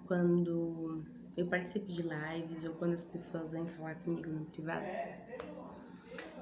Quando eu participo de lives ou quando as pessoas vêm falar comigo no privado,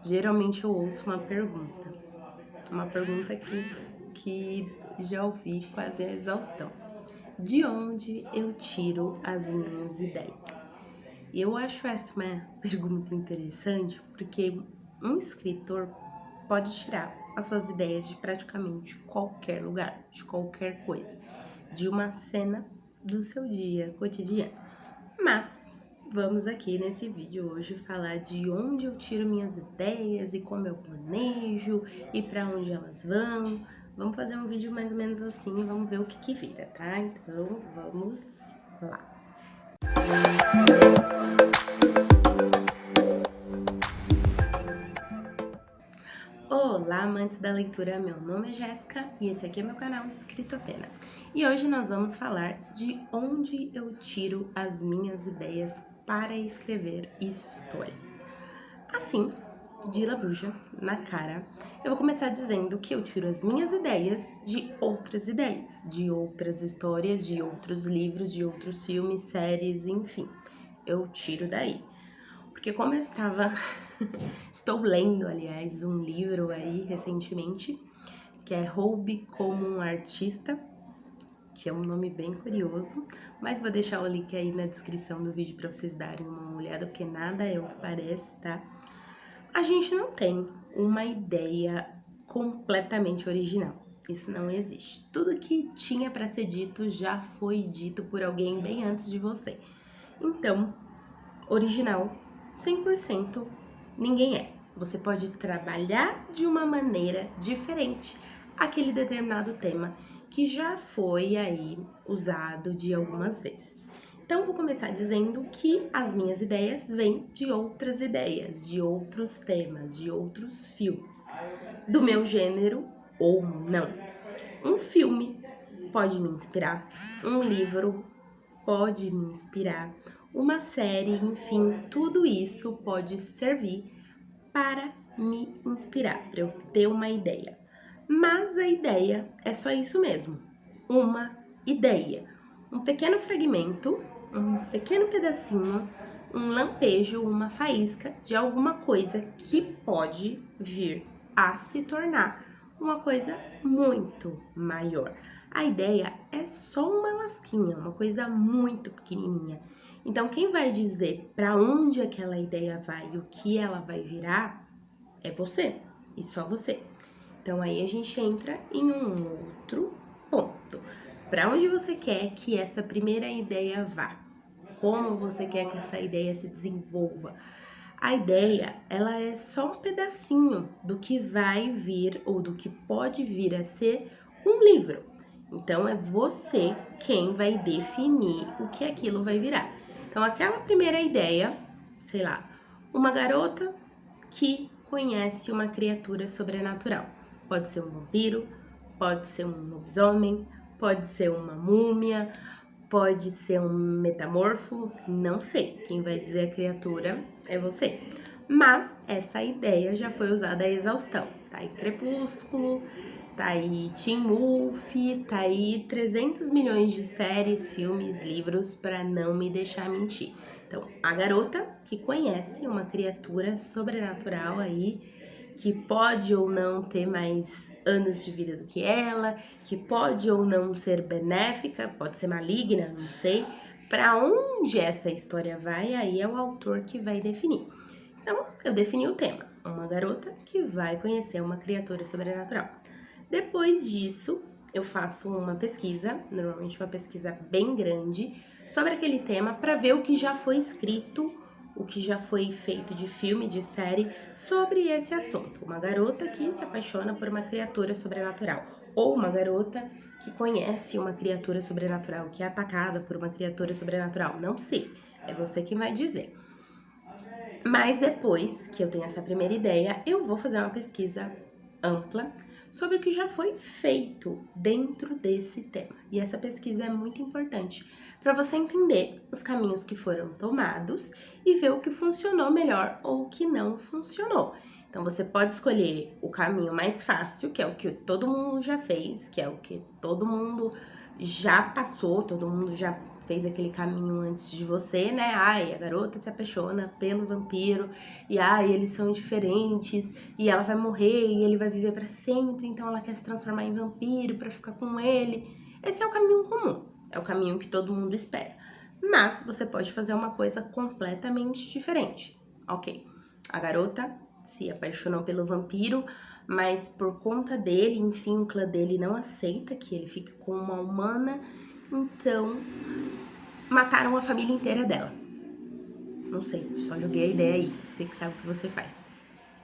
geralmente eu ouço uma pergunta que já ouvi quase a exaustão. De onde eu tiro as minhas ideias? E eu acho essa uma pergunta interessante porque um escritor pode tirar as suas ideias de praticamente qualquer lugar, de qualquer coisa, de uma cena do seu dia cotidiano. Mas vamos aqui nesse vídeo hoje falar de onde eu tiro minhas ideias e como eu planejo e para onde elas vão. Vamos fazer um vídeo mais ou menos assim e vamos ver o que vira, tá? Então vamos lá. Olá, amantes da leitura, meu nome é Jéssica e esse aqui é meu canal Escritopena. E hoje nós vamos falar de onde eu tiro as minhas ideias para escrever história. Assim, de labuja, na cara, eu vou começar dizendo que eu tiro as minhas ideias, de outras histórias, de outros livros, de outros filmes, séries, enfim. Eu tiro daí. Porque como eu estou lendo, aliás, um livro aí recentemente, que é Roube como um Artista, que é um nome bem curioso, mas vou deixar o link aí na descrição do vídeo para vocês darem uma olhada, porque nada é o que parece, tá? A gente não tem uma ideia completamente original. Isso não existe. Tudo que tinha para ser dito já foi dito por alguém bem antes de você. Então, original 100% ninguém é. Você pode trabalhar de uma maneira diferente aquele determinado tema que já foi aí usado de algumas vezes. Então, vou começar dizendo que as minhas ideias vêm de outras ideias, de outros temas, de outros filmes, do meu gênero ou não. Um filme pode me inspirar, um livro pode me inspirar, uma série, enfim, tudo isso pode servir para me inspirar, para eu ter uma ideia. Mas a ideia é só isso mesmo, uma ideia. Um pequeno fragmento, um pequeno pedacinho, um lampejo, uma faísca de alguma coisa que pode vir a se tornar uma coisa muito maior. A ideia é só uma lasquinha, uma coisa muito pequenininha. Então, quem vai dizer para onde aquela ideia vai e o que ela vai virar é você, e só você. Então, aí a gente entra em um outro ponto. Para onde você quer que essa primeira ideia vá? Como você quer que essa ideia se desenvolva? A ideia, ela é só um pedacinho do que vai vir ou do que pode vir a ser um livro. Então, é você quem vai definir o que aquilo vai virar. Então, aquela primeira ideia, sei lá, uma garota que conhece uma criatura sobrenatural. Pode ser um vampiro, pode ser um lobisomem, pode ser uma múmia, pode ser um metamorfo, não sei. Quem vai dizer a criatura é você. Mas essa ideia já foi usada à exaustão. Tá aí Crepúsculo, tá aí Teen Wolf, tá aí 300 milhões de séries, filmes, livros, para não me deixar mentir. Então, a garota que conhece uma criatura sobrenatural aí, que pode ou não ter mais anos de vida do que ela, que pode ou não ser benéfica, pode ser maligna, não sei. Para onde essa história vai, aí é o autor que vai definir. Então, eu defini o tema, uma garota que vai conhecer uma criatura sobrenatural. Depois disso, eu faço uma pesquisa, normalmente uma pesquisa bem grande, sobre aquele tema para ver o que já foi escrito, o que já foi feito de filme, de série, sobre esse assunto. Uma garota que se apaixona por uma criatura sobrenatural, ou uma garota que conhece uma criatura sobrenatural, que é atacada por uma criatura sobrenatural. Não sei, é você quem vai dizer. Mas depois que eu tenho essa primeira ideia, eu vou fazer uma pesquisa ampla sobre o que já foi feito dentro desse tema. E essa pesquisa é muito importante para você entender os caminhos que foram tomados e ver o que funcionou melhor ou o que não funcionou. Então, você pode escolher o caminho mais fácil, que é o que todo mundo já fez, que é o que todo mundo já passou, todo mundo já fez aquele caminho antes de você, né? Ai, a garota se apaixona pelo vampiro e ai, eles são diferentes e ela vai morrer e ele vai viver pra sempre, então ela quer se transformar em vampiro pra ficar com ele. Esse é o caminho comum, é o caminho que todo mundo espera. Mas você pode fazer uma coisa completamente diferente. Ok, a garota se apaixonou pelo vampiro, mas por conta dele, enfim, o clã dele não aceita que ele fique com uma humana, então mataram a família inteira dela. Não sei, só joguei a ideia aí, você que sabe o que você faz.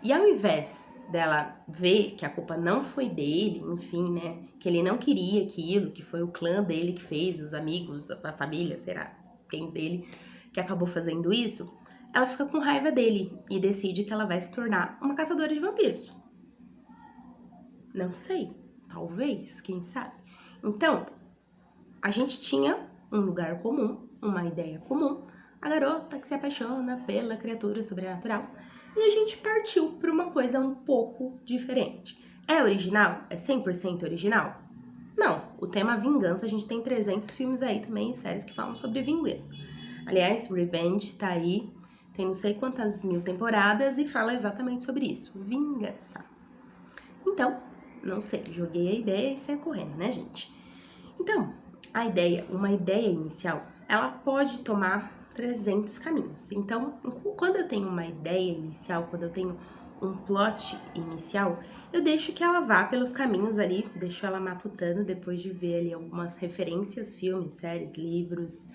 E ao invés dela ver que a culpa não foi dele, enfim, né, que ele não queria aquilo, que foi o clã dele que fez, os amigos, a família, será quem dele, que acabou fazendo isso, ela fica com raiva dele e decide que ela vai se tornar uma caçadora de vampiros. Não sei, talvez, quem sabe. Então, a gente tinha um lugar comum, uma ideia comum, a garota que se apaixona pela criatura sobrenatural, e a gente partiu para uma coisa um pouco diferente. É original? É 100% original? Não, o tema vingança, a gente tem 300 filmes aí também, séries que falam sobre vingança. Aliás, Revenge tá aí, tem não sei quantas mil temporadas e fala exatamente sobre isso, vingança. Então, não sei, joguei a ideia e saí correndo, né, gente? Então, uma ideia inicial, ela pode tomar 300 caminhos. Então, quando eu tenho uma ideia inicial, quando eu tenho um plot inicial, eu deixo que ela vá pelos caminhos ali, deixo ela matutando depois de ver ali algumas referências, filmes, séries, livros,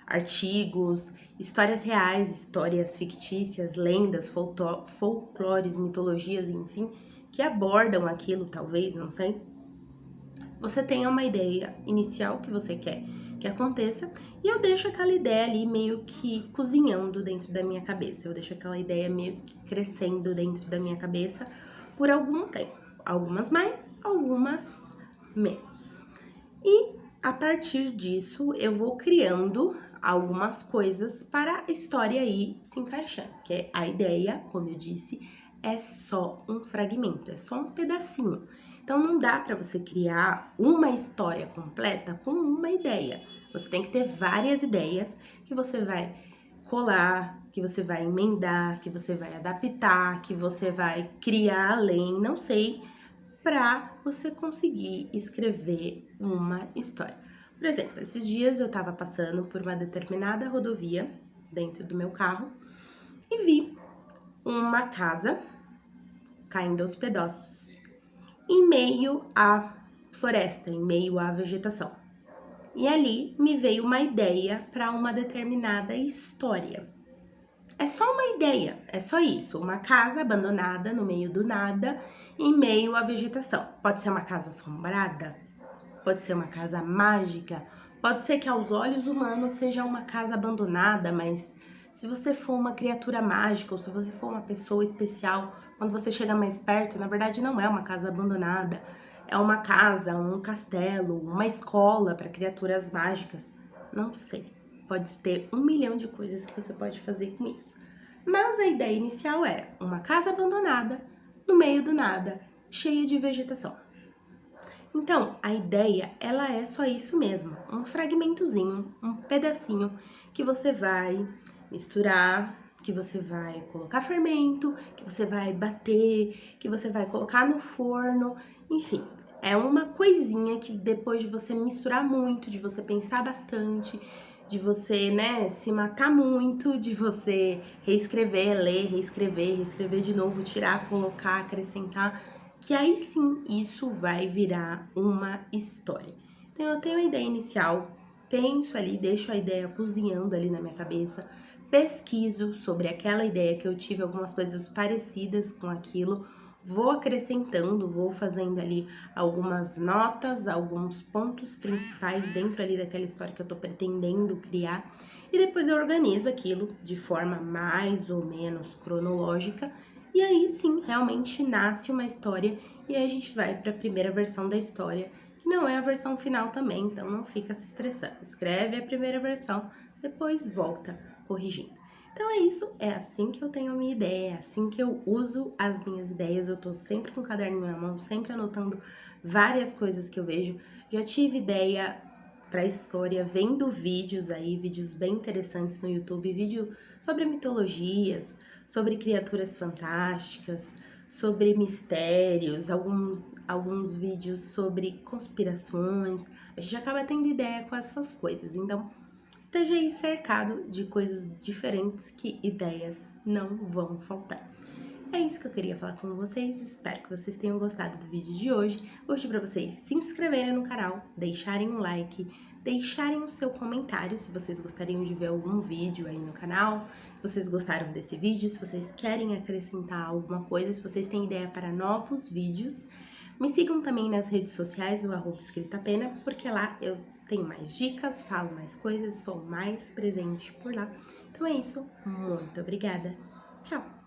artigos, histórias reais, histórias fictícias, lendas, folclores, mitologias, enfim, que abordam aquilo, talvez, não sei. Você tenha uma ideia inicial que você quer que aconteça e eu deixo aquela ideia ali meio que cozinhando dentro da minha cabeça. Eu deixo aquela ideia meio que crescendo dentro da minha cabeça por algum tempo. Algumas mais, algumas menos. E a partir disso eu vou criando algumas coisas para a história aí se encaixar. Que a ideia, como eu disse, é só um fragmento, é só um pedacinho. Então não dá para você criar uma história completa com uma ideia. Você tem que ter várias ideias que você vai colar, que você vai emendar, que você vai adaptar, que você vai criar além, não sei, para você conseguir escrever uma história. Por exemplo, esses dias eu estava passando por uma determinada rodovia dentro do meu carro e vi uma casa caindo aos pedaços em meio à floresta, em meio à vegetação. E ali me veio uma ideia para uma determinada história. É só uma ideia, é só isso, uma casa abandonada no meio do nada, em meio à vegetação. Pode ser uma casa assombrada, pode ser uma casa mágica, pode ser que aos olhos humanos seja uma casa abandonada, mas se você for uma criatura mágica ou se você for uma pessoa especial, quando você chega mais perto, na verdade não é uma casa abandonada, é uma casa, um castelo, uma escola para criaturas mágicas, não sei. Pode ter 1 milhão de coisas que você pode fazer com isso. Mas a ideia inicial é uma casa abandonada, no meio do nada, cheia de vegetação. Então, a ideia, ela é só isso mesmo, um fragmentozinho, um pedacinho que você vai misturar, que você vai colocar fermento, que você vai bater, que você vai colocar no forno, enfim. É uma coisinha que depois de você misturar muito, de você pensar bastante, de você, né, se matar muito, de você reescrever, ler, reescrever de novo, tirar, colocar, acrescentar, que aí sim isso vai virar uma história. Então eu tenho a ideia inicial, penso ali, deixo a ideia cozinhando ali na minha cabeça, pesquiso sobre aquela ideia que eu tive, algumas coisas parecidas com aquilo, vou acrescentando, vou fazendo ali algumas notas, alguns pontos principais dentro ali daquela história que eu tô pretendendo criar, e depois eu organizo aquilo de forma mais ou menos cronológica, e aí sim, realmente nasce uma história, e aí a gente vai para a primeira versão da história, que não é a versão final também, então não fica se estressando. Escreve a primeira versão, depois volta corrigindo. Então é isso, é assim que eu tenho a minha ideia, é assim que eu uso as minhas ideias, eu tô sempre com o caderninho na mão, sempre anotando várias coisas que eu vejo. Já tive ideia para a história vendo vídeos aí, vídeos bem interessantes no YouTube, vídeo sobre mitologias, sobre criaturas fantásticas, sobre mistérios, alguns vídeos sobre conspirações. A gente acaba tendo ideia com essas coisas, então esteja aí cercado de coisas diferentes que ideias não vão faltar. É isso que eu queria falar com vocês, espero que vocês tenham gostado do vídeo de hoje. Vou pedir para vocês se inscreverem no canal, deixarem um like, deixarem o seu comentário se vocês gostariam de ver algum vídeo aí no canal, se vocês gostaram desse vídeo, se vocês querem acrescentar alguma coisa, se vocês têm ideia para novos vídeos. Me sigam também nas redes sociais, o @escritapena, porque lá eu tenho mais dicas, falo mais coisas, sou mais presente por lá. Então é isso, muito obrigada, tchau!